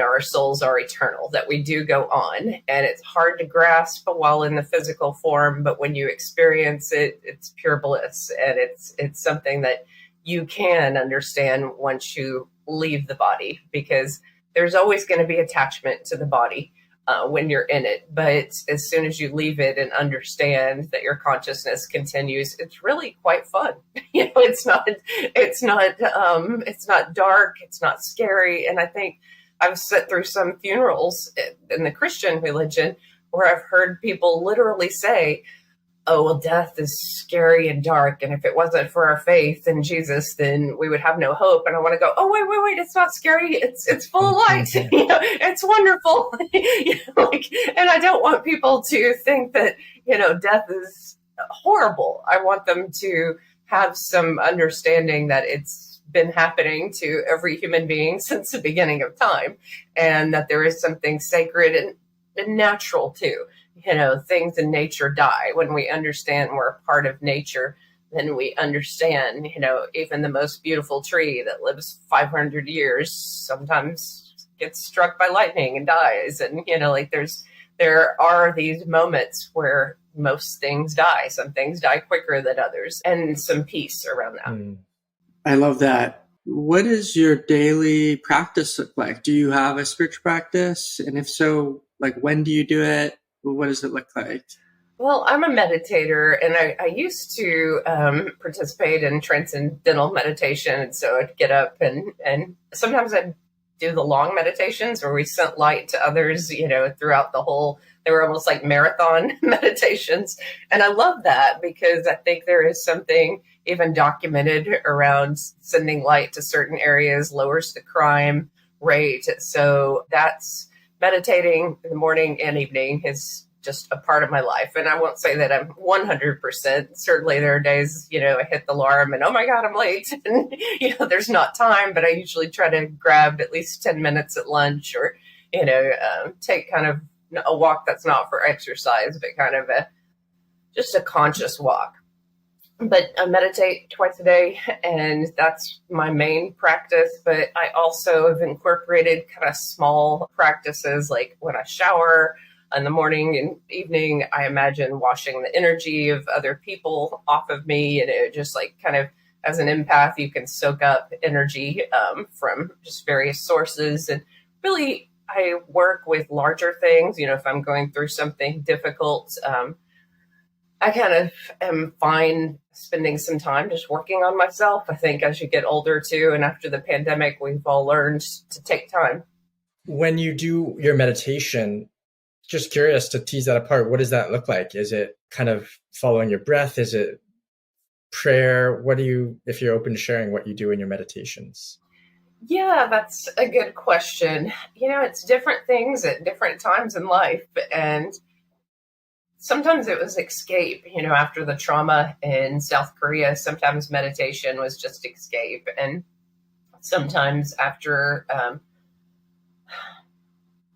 Our souls are eternal, that we do go on, and it's hard to grasp while in the physical form, but when you experience it, it's pure bliss, and it's something that you can understand once you leave the body, because there's always going to be attachment to the body when you're in it, but as soon as you leave it and understand that your consciousness continues, it's really quite fun. It's not dark, it's not scary, and I think I've sat through some funerals in the Christian religion where I've heard people literally say, oh, well, death is scary and dark. And if it wasn't for our faith in Jesus, then we would have no hope. And I want to go, oh, wait, it's not scary. It's full of light. It's wonderful. And I don't want people to think that, death is horrible. I want them to have some understanding that it's been happening to every human being since the beginning of time, and that there is something sacred and natural too. Things in nature die. When we understand we're a part of nature, then we understand, even the most beautiful tree that lives 500 years sometimes gets struck by lightning and dies. And, there are these moments where most things die. Some things die quicker than others, and some peace around that. I love that. What does your daily practice look like? Do you have a spiritual practice? And if so, when do you do it? What does it look like? Well, I'm a meditator, and I used to participate in transcendental meditation. So I'd get up and sometimes I'd do the long meditations where we sent light to others, throughout the whole. They were almost like marathon meditations. And I love that because I think there is something even documented around sending light to certain areas, lowers the crime rate. So that's meditating in the morning and evening is just a part of my life. And I won't say that I'm 100%. Certainly there are days, I hit the alarm and, oh my God, I'm late. And, there's not time, but I usually try to grab at least 10 minutes at lunch or, take kind of a walk that's not for exercise, but kind of just a conscious walk. But I meditate twice a day, and that's my main practice. But I also have incorporated kind of small practices, like when I shower in the morning and evening, I imagine washing the energy of other people off of me. And it just kind of as an empath, you can soak up energy from just various sources. And really, I work with larger things. If I'm going through something difficult, I kind of am fine spending some time just working on myself. I think as you get older too, and after the pandemic, we've all learned to take time. When you do your meditation, just curious to tease that apart, what does that look like? Is it kind of following your breath? Is it prayer? If you're open to sharing what you do in your meditations? Yeah, that's a good question. It's different things at different times in life. And sometimes it was escape, after the trauma in South Korea, sometimes meditation was just escape. And sometimes after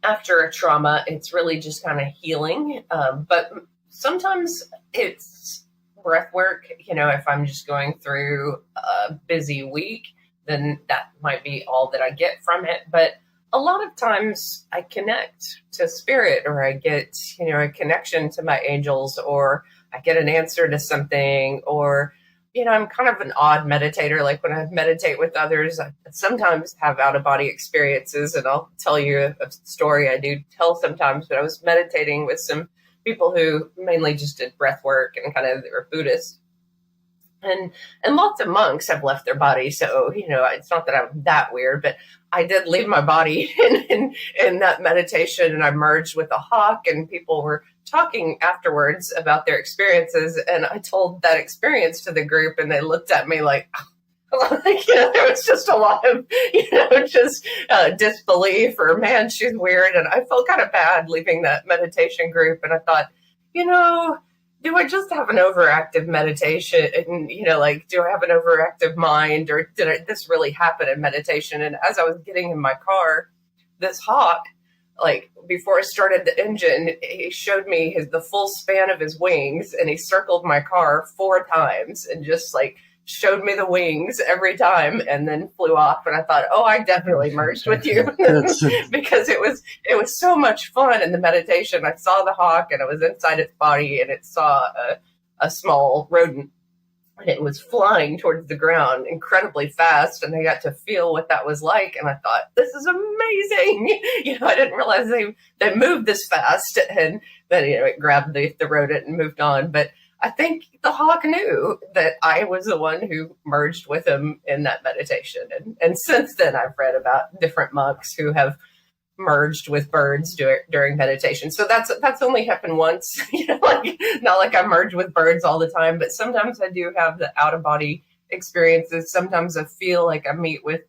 a trauma, it's really just kind of healing. But sometimes it's breath work. If I'm just going through a busy week, then that might be all that I get from it. But a lot of times I connect to spirit, or I get, a connection to my angels, or I get an answer to something, or, I'm kind of an odd meditator. Like when I meditate with others, I sometimes have out-of-body experiences, and I'll tell you a story I do tell sometimes, but I was meditating with some people who mainly just did breath work and kind of they were Buddhist. And lots of monks have left their body. So, it's not that I'm that weird, but I did leave my body in that meditation, and I merged with a hawk, and people were talking afterwards about their experiences. And I told that experience to the group, and they looked at me like there was just a lot of, disbelief, or man, she's weird. And I felt kind of bad leaving that meditation group. And I thought, do I just have an overactive meditation? And, do I have an overactive mind, or did this really happen in meditation? And as I was getting in my car, this hawk, before I started the engine, he showed me the full span of his wings, and he circled my car 4 times and just showed me the wings every time, and then flew off. And I thought, oh, I definitely merged with you because it was so much fun in the meditation. I saw the hawk, and I was inside its body, and it saw a small rodent, and it was flying towards the ground incredibly fast. And I got to feel what that was like. And I thought, this is amazing. I didn't realize they moved this fast. And then, it grabbed the rodent and moved on. But I think the hawk knew that I was the one who merged with him in that meditation. And since then, I've read about different monks who have merged with birds during meditation. So that's only happened once, like not like I merge with birds all the time, but sometimes I do have the out of body experiences. Sometimes I feel like I meet with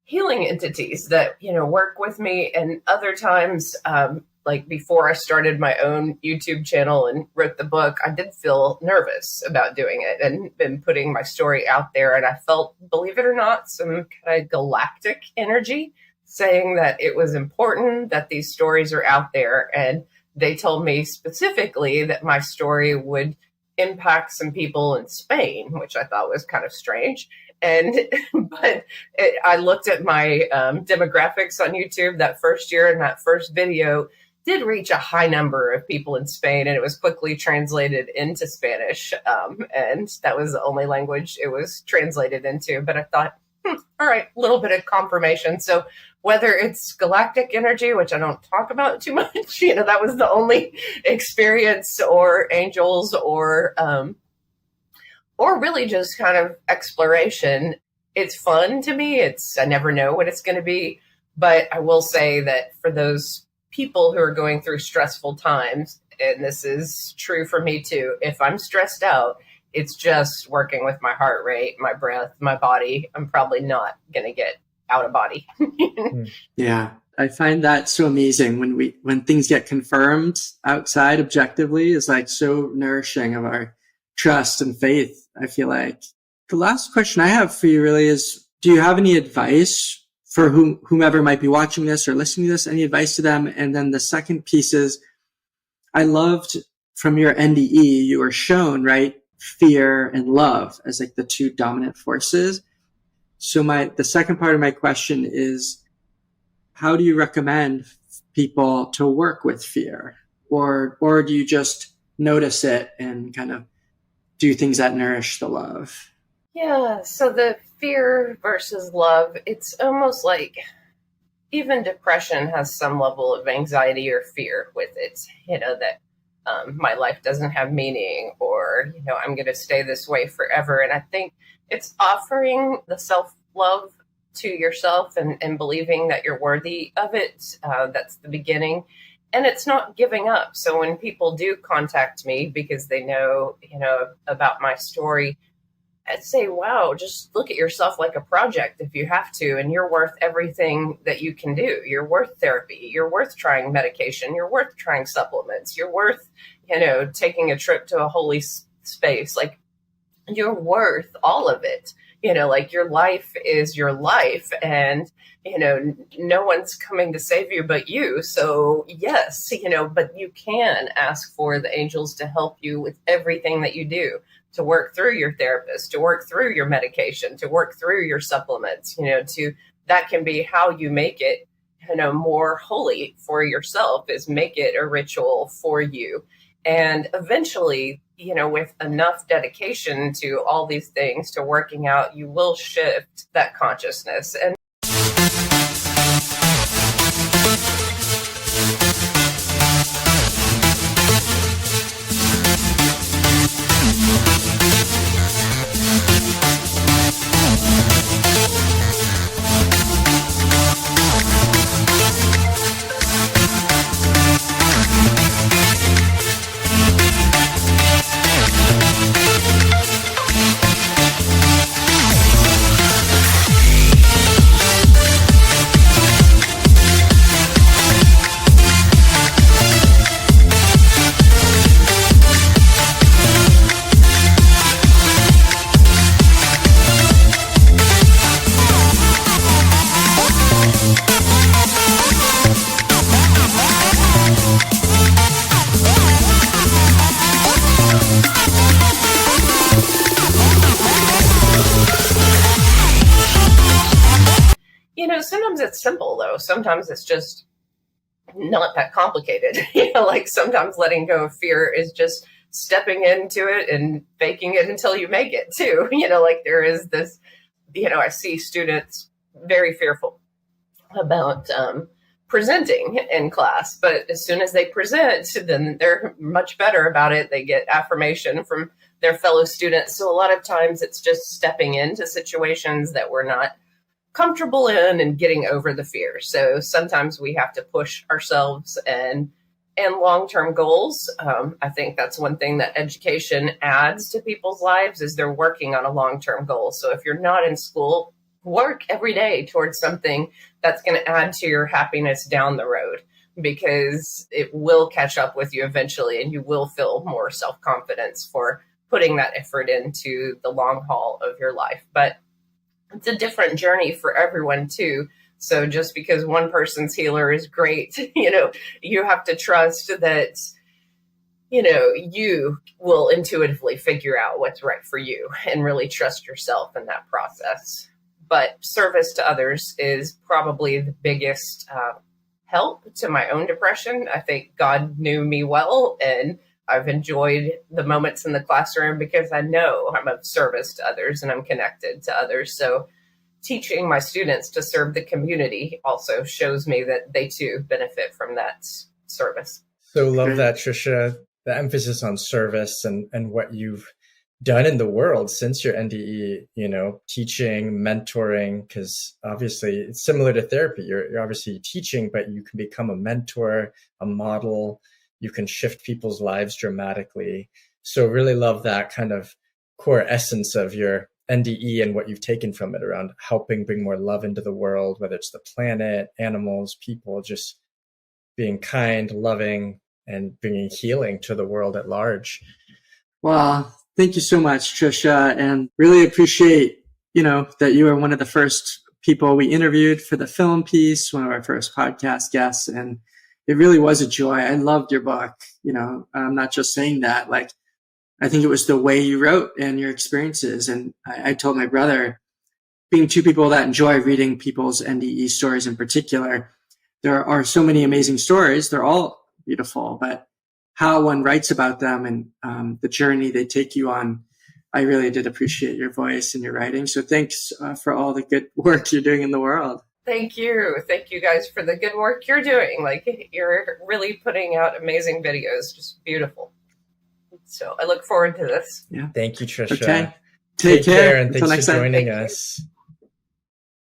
healing entities that, work with me. And other times, like before I started my own YouTube channel and wrote the book, I did feel nervous about doing it and been putting my story out there. And I felt, believe it or not, some kind of galactic energy saying that it was important that these stories are out there. And they told me specifically that my story would impact some people in Spain, which I thought was kind of strange. But I looked at my demographics on YouTube that first year, and that first video did reach a high number of people in Spain, and it was quickly translated into Spanish. And that was the only language it was translated into. But I thought, all right, a little bit of confirmation. So whether it's galactic energy, which I don't talk about too much, that was the only experience, or angels, or really just kind of exploration. It's fun to me. I never know what it's going to be. But I will say that for those people who are going through stressful times, and this is true for me too, if I'm stressed out, it's just working with my heart rate, my breath, my body. I'm probably not going to get out of body. Yeah. I find that so amazing when things get confirmed outside objectively is like so nourishing of our trust and faith. I feel like the last question I have for you really is, do you have any advice for whomever might be watching this or listening to this, any advice to them? And then the second piece is, I loved from your NDE, you were shown, right, fear and love as like the two dominant forces. So the second part of my question is, how do you recommend people to work with fear? Or do you just notice it and kind of do things that nourish the love? Yeah, so the fear versus love, it's almost like even depression has some level of anxiety or fear with it, that my life doesn't have meaning, or, I'm going to stay this way forever. And I think it's offering the self-love to yourself and believing that you're worthy of it. That's the beginning. And it's not giving up. So when people do contact me because they know, about my story, I'd say, wow, just look at yourself like a project if you have to, and you're worth everything that you can do. You're worth therapy. You're worth trying medication. You're worth trying supplements. You're worth, taking a trip to a holy space. Like, you're worth all of it. Like, your life is your life, and, no one's coming to save you but you. So yes, but you can ask for the angels to help you with everything that you do, to work through your therapist, to work through your medication, to work through your supplements, that can be how you make it, more holy for yourself, is make it a ritual for you. And eventually, with enough dedication to all these things, to working out, you will shift that consciousness. And sometimes it's simple, though. Sometimes it's just not that complicated. Like, sometimes letting go of fear is just stepping into it and faking it until you make it too. Like, there is this, I see students very fearful about presenting in class, but as soon as they present, then they're much better about it. They get affirmation from their fellow students. So a lot of times it's just stepping into situations that we're not comfortable in and getting over the fear. So sometimes we have to push ourselves and long-term goals. I think that's one thing that education adds to people's lives is they're working on a long-term goal. So if you're not in school, work every day towards something that's going to add to your happiness down the road, because it will catch up with you eventually and you will feel more self-confidence for putting that effort into the long haul of your life. But it's a different journey for everyone too. So just because one person's healer is great, you have to trust that, you will intuitively figure out what's right for you and really trust yourself in that process. But service to others is probably the biggest help to my own depression. I think God knew me well, and I've enjoyed the moments in the classroom because I know I'm of service to others and I'm connected to others. So teaching my students to serve the community also shows me that they too benefit from that service. So love that, Tricia, the emphasis on service and what you've done in the world since your NDE, teaching, mentoring, because obviously it's similar to therapy. You're obviously teaching, but you can become a mentor, a model. You can shift people's lives dramatically. So really love that kind of core essence of your NDE and what you've taken from it around helping bring more love into the world, whether it's the planet, animals, people, just being kind, loving, and bringing healing to the world at large. Well, thank you so much, Tricia, and really appreciate, that you were one of the first people we interviewed for the film piece, one of our first podcast guests, and it really was a joy. I loved your book. I'm not just saying that. I think it was the way you wrote and your experiences. And I told my brother, being two people that enjoy reading people's NDE stories in particular, there are so many amazing stories. They're all beautiful, but how one writes about them and the journey they take you on, I really did appreciate your voice and your writing. So thanks for all the good work you're doing in the world. Thank you. Thank you guys for the good work you're doing. You're really putting out amazing videos, just beautiful. So I look forward to this. Yeah. Thank you, Tricia. Okay. Take care. And thanks for joining us.